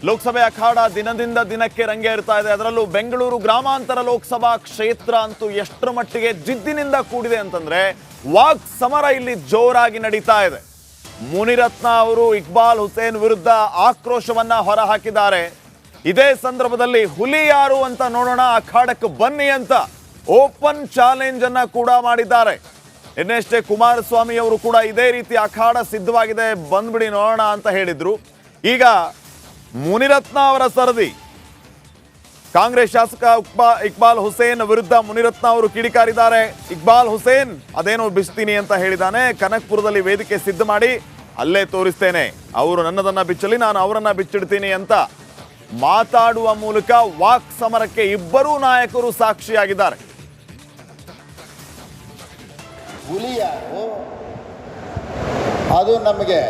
ಲೋಕಸಭೆ ಅಖಾಡ ದಿನದಿಂದ ದಿನಕ್ಕೆ ರಂಗೇರ್ತಾ ಇದೆ. ಅದರಲ್ಲೂ ಬೆಂಗಳೂರು ಗ್ರಾಮಾಂತರ ಲೋಕಸಭಾ ಕ್ಷೇತ್ರ ಅಂತೂ ಎಷ್ಟರ ಮಟ್ಟಿಗೆ ಜಿದ್ದಿನಿಂದ ಕೂಡಿದೆ ಅಂತಂದ್ರೆ ವಾಕ್ ಸಮರ ಇಲ್ಲಿ ಜೋರಾಗಿ ನಡೀತಾ ಇದೆ. ಮುನಿರತ್ನ ಅವರು ಇಕ್ಬಾಲ್ ಹುಸೇನ್ ವಿರುದ್ಧ ಆಕ್ರೋಶವನ್ನ ಹೊರಹಾಕಿದ್ದಾರೆ. ಇದೇ ಸಂದರ್ಭದಲ್ಲಿ ಹುಲಿ ಯಾರು ಅಂತ ನೋಡೋಣ, ಅಖಾಡಕ್ಕೆ ಬನ್ನಿ ಅಂತ ಓಪನ್ ಚಾಲೆಂಜ್ ಅನ್ನ ಕೂಡ ಮಾಡಿದ್ದಾರೆ. ಇನ್ನಷ್ಟೇ ಕುಮಾರಸ್ವಾಮಿ ಅವರು ಕೂಡ ಇದೇ ರೀತಿ ಅಖಾಡ ಸಿದ್ಧವಾಗಿದೆ, ಬಂದ್ಬಿಡಿ ನೋಡೋಣ ಅಂತ ಹೇಳಿದ್ರು. ಈಗ ಮುನಿರತ್ನ ಅವರ ಸರದಿ. ಕಾಂಗ್ರೆಸ್ ಶಾಸಕ ಇಕ್ಬಾಲ್ ಹುಸೇನ್ ವಿರುದ್ಧ ಮುನಿರತ್ನ ಅವರು ಕಿಡಿಕಾರಿದ್ದಾರೆ. ಇಕ್ಬಾಲ್ ಹುಸೇನ್ ಅದೇನೋ ಬಿಚ್ತೀನಿ ಅಂತ ಹೇಳಿದಾನೆ, ಕನಕ್ಪುರದಲ್ಲಿ ವೇದಿಕೆ ಸಿದ್ಧ ಮಾಡಿ ಅಲ್ಲೇ ತೋರಿಸ್ತೇನೆ, ಅವರು ನನ್ನದನ್ನ ಬಿಚ್ಚಲಿ, ನಾನು ಅವರನ್ನ ಬಿಚ್ಚಿಡ್ತೀನಿ ಅಂತ ಮಾತಾಡುವ ಮೂಲಕ ವಾಕ್ ಸಮರಕ್ಕೆ ಇಬ್ಬರೂ ನಾಯಕರು ಸಾಕ್ಷಿಯಾಗಿದ್ದಾರೆ. ಹುಲಿಯಾರು ಅದು ನಮಗೆ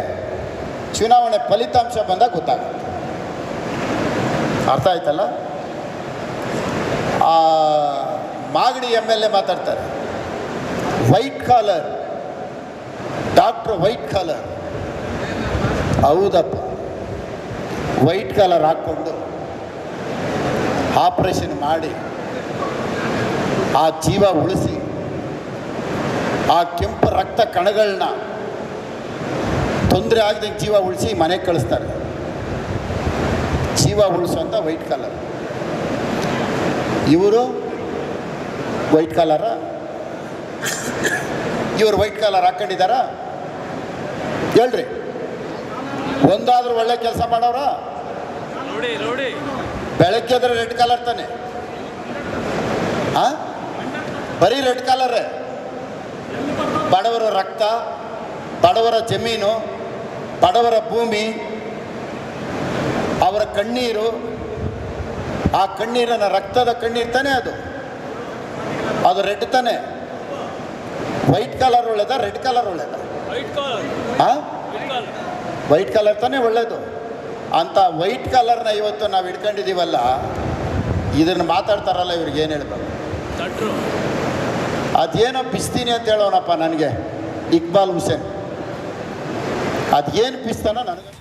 ಚುನಾವಣೆ ಫಲಿತಾಂಶ ಬಂದಾಗ ಗೊತ್ತಾಗುತ್ತೆ. ಅರ್ಥ ಆಯ್ತಲ್ಲ? ಮಾಗಡಿ MLA ಮಾತಾಡ್ತಾರೆ, white collar doctor, white collar. ಹೌದಪ್ಪ, ವೈಟ್ ಕಾಲರ್ ಹಾಕ್ಕೊಂಡು ಆಪರೇಷನ್ ಮಾಡಿ ಆ ಜೀವ ಉಳಿಸಿ ಆ ಕೆಂಪು ರಕ್ತ ಕಣಗಳನ್ನ ತೊಂದರೆ ಆಗದಂಗೆ ಜೀವ ಉಳಿಸಿ ಮನೆಗೆ ಕಳಿಸ್ತಾರೆ. ಜೀವ ಉಳಿಸುವಂಥ ವೈಟ್ ಕಾಲರ್. ಇವರು ವೈಟ್ ಕಾಲರ, ಇವರು ವೈಟ್ ಕಾಲರ್ ಹಾಕ್ಕೊಂಡಿದ್ದಾರ? ಹೇಳ್ರಿ, ಒಂದಾದ್ರೂ ಒಳ್ಳೆ ಕೆಲಸ ಮಾಡೋರ? ಬೆಳಗ್ಗೆ ಆದರೆ ರೆಡ್ ಕಾಲರ್ ತಾನೆ, ಬರೀ ರೆಡ್ ಕಾಲರ್. ಬಡವರ ರಕ್ತ, ಬಡವರ ಜಮೀನು, ಬಡವರ ಭೂಮಿ, ಅವರ ಕಣ್ಣೀರು, ಆ ಕಣ್ಣೀರನ್ನು ರಕ್ತದ ಕಣ್ಣೀರು ತಾನೆ ಅದು ರೆಡ್ ತಾನೆ. ವೈಟ್ ಕಾಲರ್ ಒಳ್ಳೇದ, ರೆಡ್ ಕಾಲರ್ ಒಳ್ಳೇದ? ವೈಟ್ ಕಾಲರ್ ತಾನೇ ಒಳ್ಳೇದು. ಅಂತ ವೈಟ್ ಕಾಲರ್ನ ಇವತ್ತು ನಾವು ಹಿಡ್ಕೊಂಡಿದ್ದೀವಲ್ಲ, ಇದನ್ನು ಮಾತಾಡ್ತಾರಲ್ಲ, ಇವ್ರಿಗೆ ಏನು ಹೇಳ್ಬೇಕು? ಅದೇನೋ ಬಿಸ್ತೀನಿ ಅಂತ ಹೇಳೋನಪ್ಪ ನನಗೆ ಇಕ್ಬಾಲ್ ಹುಸೇನ್. ಅದೇನು ಬಿಸ್ತಾನೋ ನನಗೆ